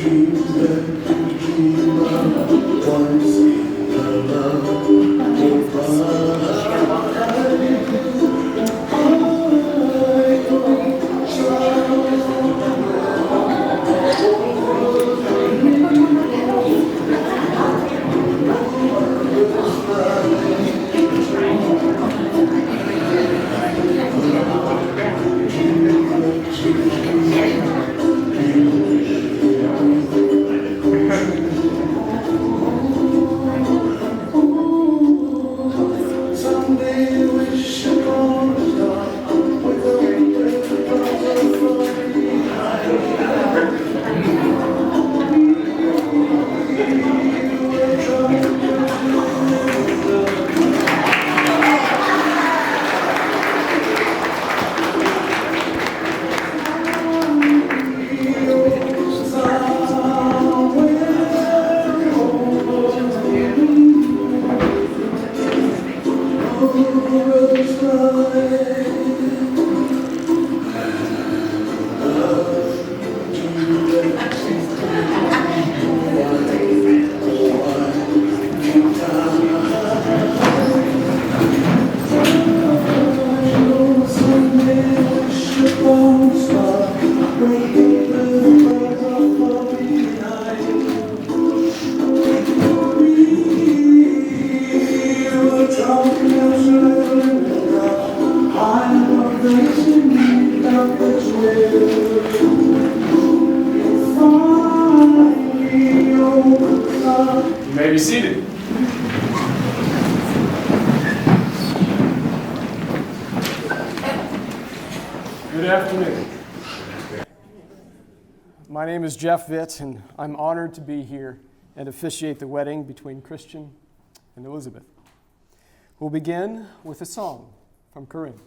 You may be seated. Good afternoon. My name is Jeff Vitz, and I'm honored to be here and officiate the wedding between Christian and Elizabeth. We'll begin with a song from Corinne.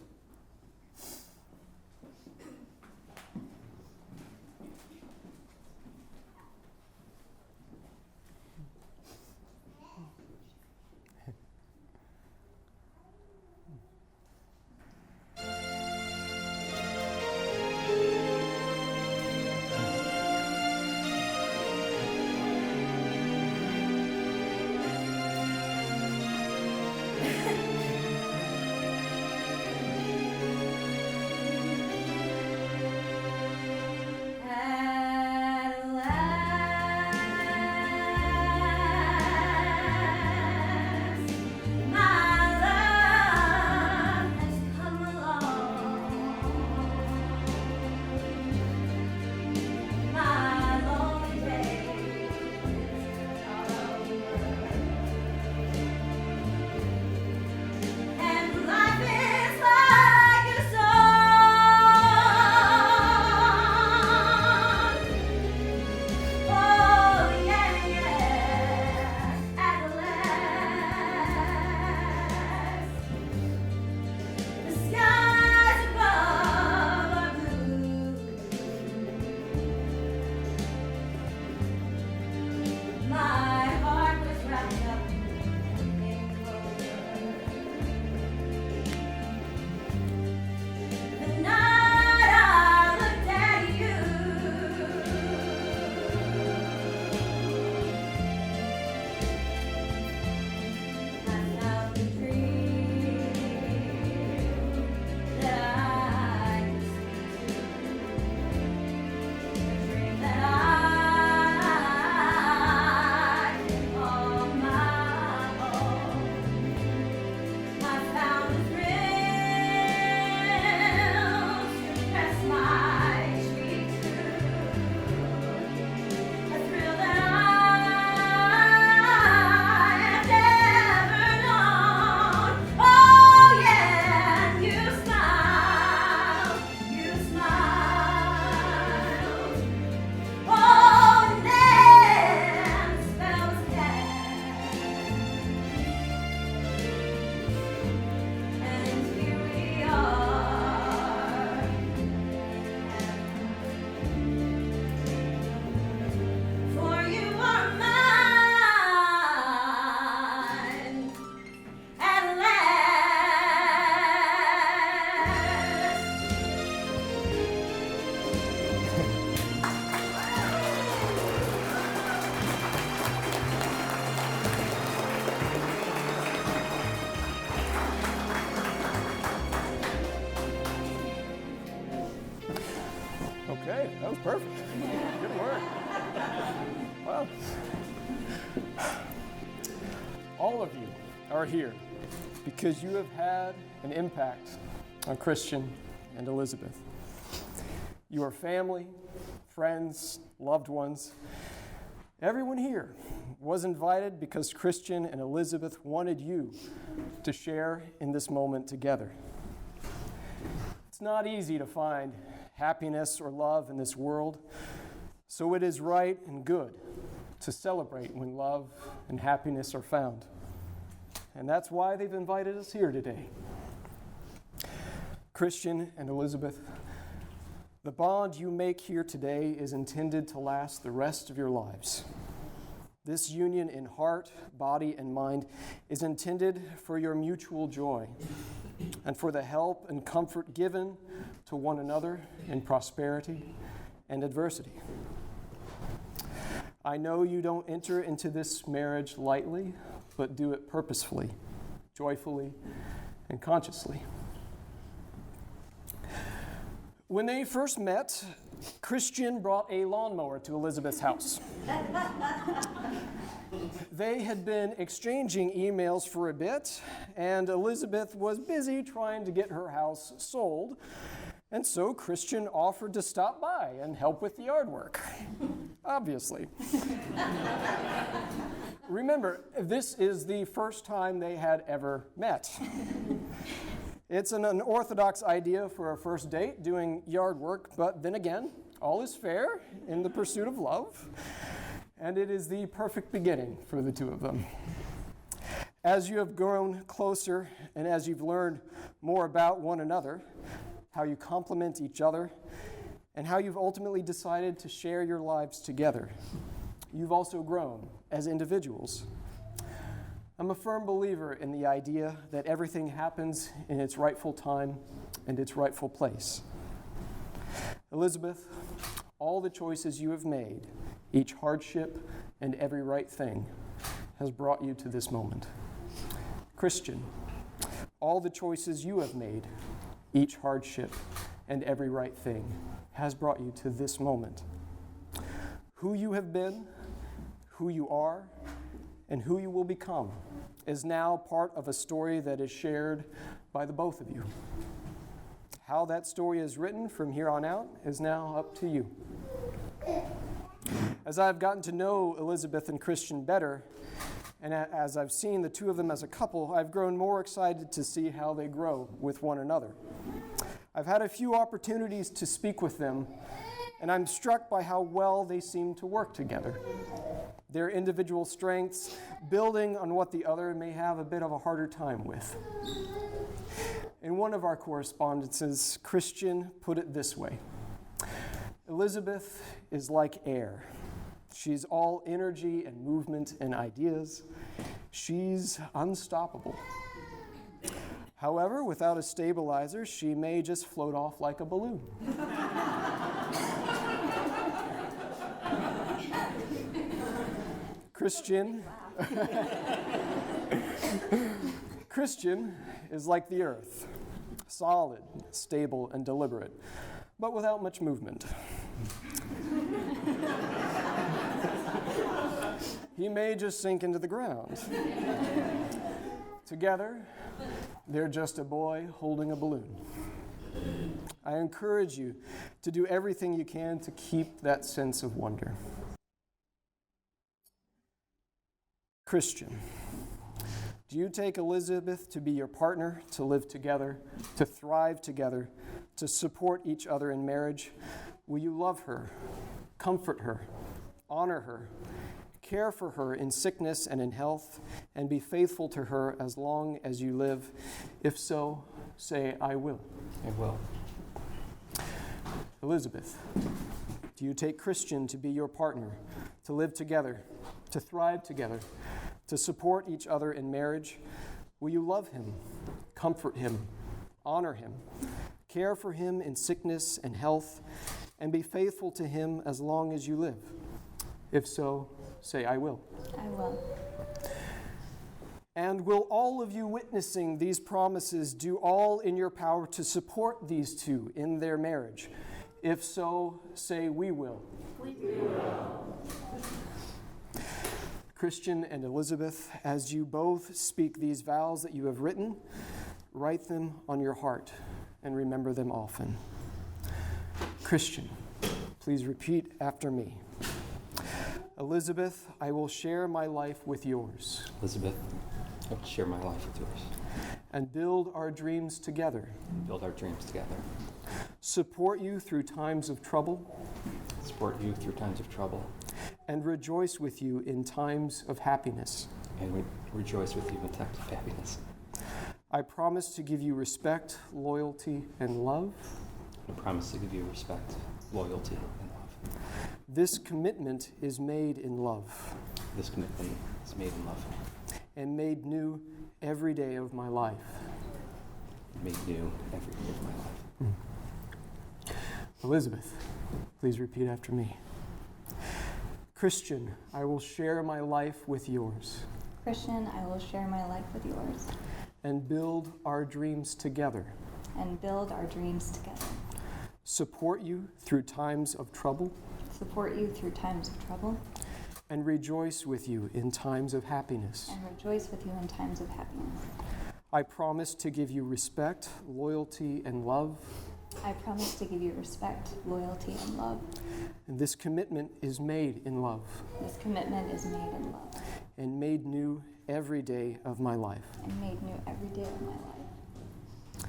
All of you are here because you have had an impact on Christian and Elizabeth. You are family, friends, loved ones. Everyone here was invited because Christian and Elizabeth wanted you to share in this moment together. It's not easy to find happiness or love in this world, so it is right and good to celebrate when love and happiness are found. And that's why they've invited us here today. Christian and Elizabeth, the bond you make here today is intended to last the rest of your lives. This union in heart, body, and mind is intended for your mutual joy and for the help and comfort given to one another in prosperity and adversity. I know you don't enter into this marriage lightly, but do it purposefully, joyfully, and consciously. When they first met, Christian brought a lawnmower to Elizabeth's house. They had been exchanging emails for a bit, and Elizabeth was busy trying to get her house sold, and so Christian offered to stop by and help with the yard work. Obviously. Remember, this is the first time they had ever met. It's an unorthodox idea for a first date, doing yard work, but then again, all is fair in the pursuit of love, and it is the perfect beginning for the two of them. As you have grown closer and as you've learned more about one another, how you complement each other, and how you've ultimately decided to share your lives together, you've also grown as individuals. I'm a firm believer in the idea that everything happens in its rightful time and its rightful place. Elizabeth, all the choices you have made, each hardship and every right thing, has brought you to this moment. Christian, all the choices you have made, each hardship and every right thing, has brought you to this moment. Who you have been, who you are, and who you will become is now part of a story that is shared by the both of you. How that story is written from here on out is now up to you. As I've gotten to know Elizabeth and Christian better, and as I've seen the two of them as a couple, I've grown more excited to see how they grow with one another. I've had a few opportunities to speak with them, and I'm struck by how well they seem to work together. Their individual strengths building on what the other may have a bit of a harder time with. In one of our correspondences, Christian put it this way: Elizabeth is like air. She's all energy and movement and ideas. She's unstoppable. However, without a stabilizer, she may just float off like a balloon. Christian is like the earth, solid, stable, and deliberate, but without much movement. He may just sink into the ground. Together, they're just a boy holding a balloon. I encourage you to do everything you can to keep that sense of wonder. Christian, do you take Elizabeth to be your partner, to live together, to thrive together, to support each other in marriage? Will you love her, comfort her, honor her, care for her in sickness and in health, and be faithful to her as long as you live? If so, say, I will. I will. Elizabeth, do you take Christian to be your partner, to live together, to thrive together, to support each other in marriage? Will you love him, comfort him, honor him, care for him in sickness and health, and be faithful to him as long as you live? If so, say, I will. I will. And will all of you witnessing these promises do all in your power to support these two in their marriage? If so, say, we will. We will. Christian and Elizabeth, as you both speak these vows that you have written, write them on your heart and remember them often. Christian, please repeat after me. Elizabeth, I will share my life with yours. Elizabeth, I will share my life with yours. And build our dreams together. Build our dreams together. Support you through times of trouble. Support you through times of trouble. And rejoice with you in times of happiness. And rejoice with you in times of happiness. I promise to give you respect, loyalty, and love. I promise to give you respect, loyalty, and love. This commitment is made in love. This commitment is made in love. And made new every day of my life. Made new every day of my life. Elizabeth, please repeat after me. Christian, I will share my life with yours. Christian, I will share my life with yours. And build our dreams together. And build our dreams together. Support you through times of trouble. Support you through times of trouble. And rejoice with you in times of happiness. And rejoice with you in times of happiness. I promise to give you respect, loyalty, and love. I promise to give you respect, loyalty, and love. And this commitment is made in love. This commitment is made in love. And made new every day of my life. And made new every day of my life.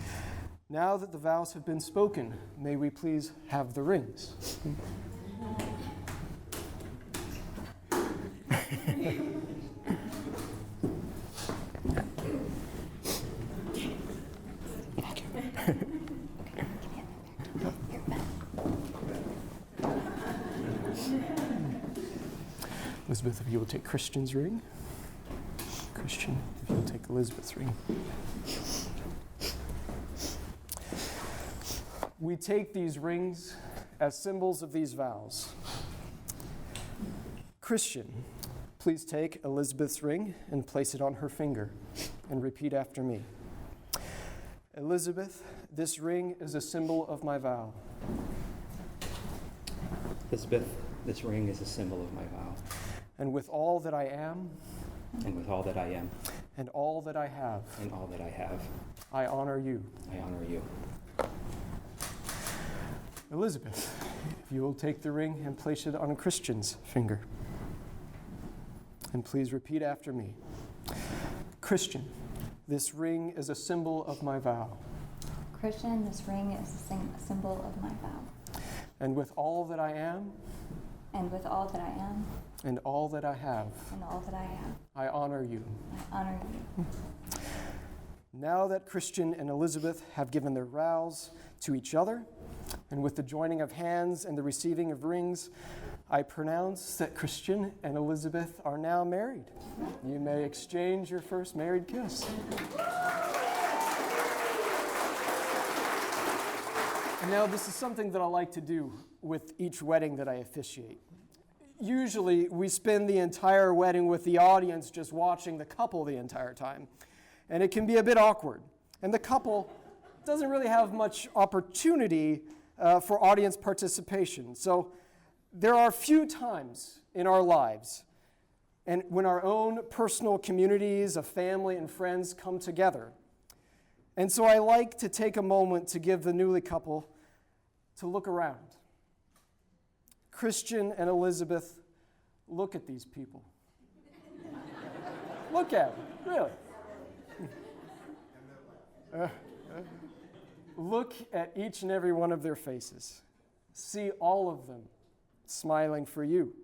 Now that the vows have been spoken, may we please have the rings. Elizabeth, if you will take Christian's ring. Christian, if you will take Elizabeth's ring. We take these rings as symbols of these vows. Christian, please take Elizabeth's ring and place it on her finger and repeat after me. Elizabeth, this ring is a symbol of my vow. Elizabeth, this ring is a symbol of my vow. And with all that I am, and with all that I am, and all that I have, and all that I have, I honor you. I honor you. Elizabeth, if you will take the ring and place it on Christian's finger. And please repeat after me. Christian, this ring is a symbol of my vow. Christian, this ring is a symbol of my vow. And with all that I am, and with all that I am, and all that I have, and all that I have, I honor you. I honor you. Now that Christian and Elizabeth have given their vows to each other, and with the joining of hands and the receiving of rings, I pronounce that Christian and Elizabeth are now married. You may exchange your first married kiss. And now this is something that I like to do with each wedding that I officiate. Usually we spend the entire wedding with the audience just watching the couple the entire time. And it can be a bit awkward. And the couple doesn't really have much opportunity for audience participation. So there are few times in our lives and when our own personal communities of family and friends come together. And so I like to take a moment to give the newly couple to look around. Christian and Elizabeth, look at these people. Look at them, really. Look at each and every one of their faces. See all of them smiling for you.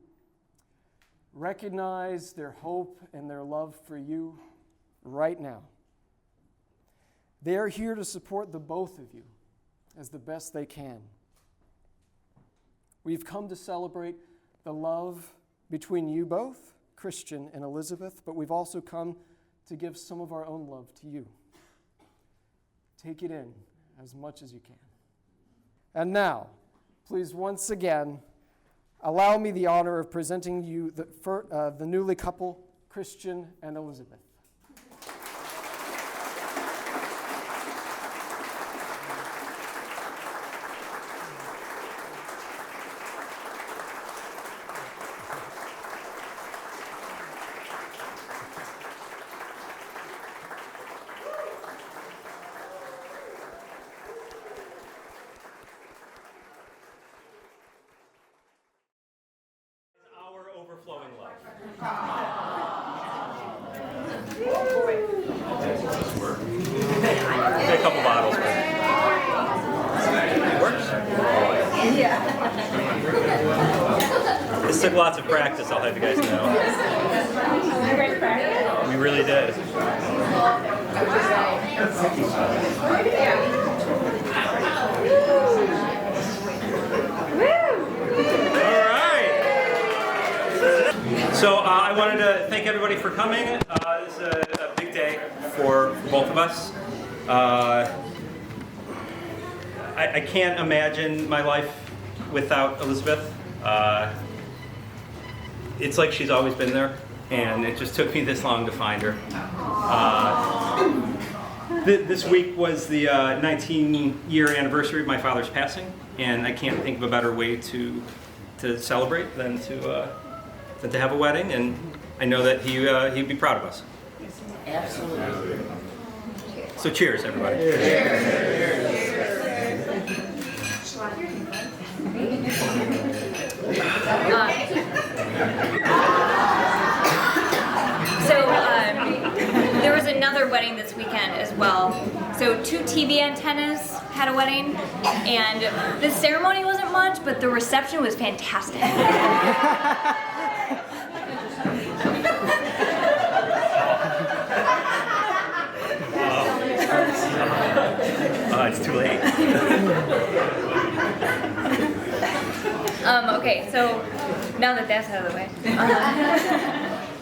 Recognize their hope and their love for you right now. They are here to support the both of you as the best they can. We've come to celebrate the love between you both, Christian and Elizabeth, but we've also come to give some of our own love to you. Take it in as much as you can. And now, please once again, allow me the honor of presenting you the newly couple, Christian and Elizabeth. Get a couple bottles. It works. This took lots of practice, I'll have you guys know. We really did. All right. So I wanted to thank everybody for coming. This is a big day for both of us. I can't imagine my life without Elizabeth. It's like she's always been there, and it just took me this long to find her. This week was the 19-year anniversary of my father's passing, and I can't think of a better way to celebrate than to have a wedding, and I know that he'd be proud of us. Absolutely. So cheers, everybody. There was another wedding this weekend as well. So 2 TV antennas had a wedding, and the ceremony wasn't much, but the reception was fantastic. It's too late. Okay, so now that that's out of the way,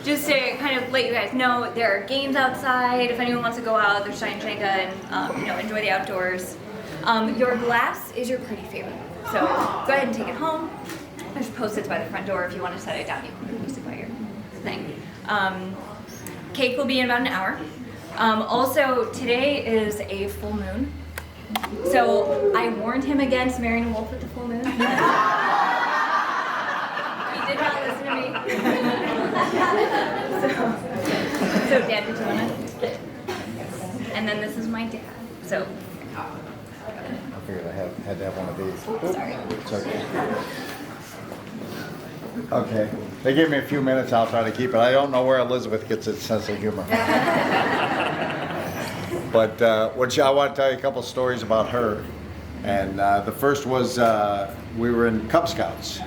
just to kind of let you guys know, there are games outside. If anyone wants to go out, there's Shine Jenga and enjoy the outdoors. Your glass is your pretty favorite, so go ahead and take it home. There's post-its by the front door if you want to set it down. You can post it by your thing. Cake will be in about an hour. Also, today is a full moon, so I warned him against marrying a wolf at the full moon. He did not listen to me. So Dad, did you want to? And then this is my dad. So. I figured I had to have one of these. Sorry. It's okay. Okay. They gave me a few minutes. I'll try to keep it. I don't know where Elizabeth gets its sense of humor. But I want to tell you a couple stories about her. And the first was we were in Cub Scouts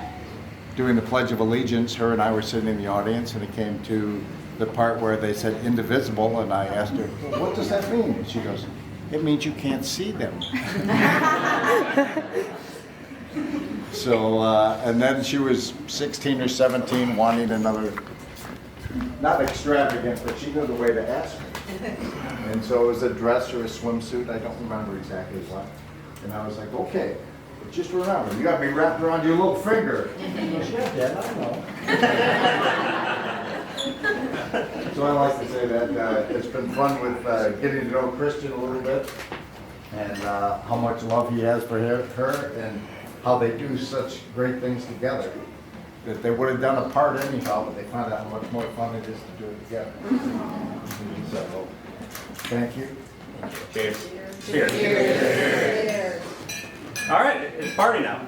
doing the Pledge of Allegiance. Her and I were sitting in the audience, and it came to the part where they said indivisible, and I asked her, well, what does that mean? And she goes, it means you can't see them. So, and then she was 16 or 17, wanting another, not extravagant, but she knew the way to ask me. And so it was a dress or a swimsuit, I don't remember exactly what. And I was like, okay, but just remember, you got me wrapped around your little finger. She goes, yeah, Dad, I know. So I like to say that it's been fun with getting to know Christian a little bit, and how much love he has for her, and how they do such great things together. That they would have done apart anyhow, but they found out how much more fun it is to do it together. So, thank you. Cheers. Cheers. Cheers. All right, it's party now.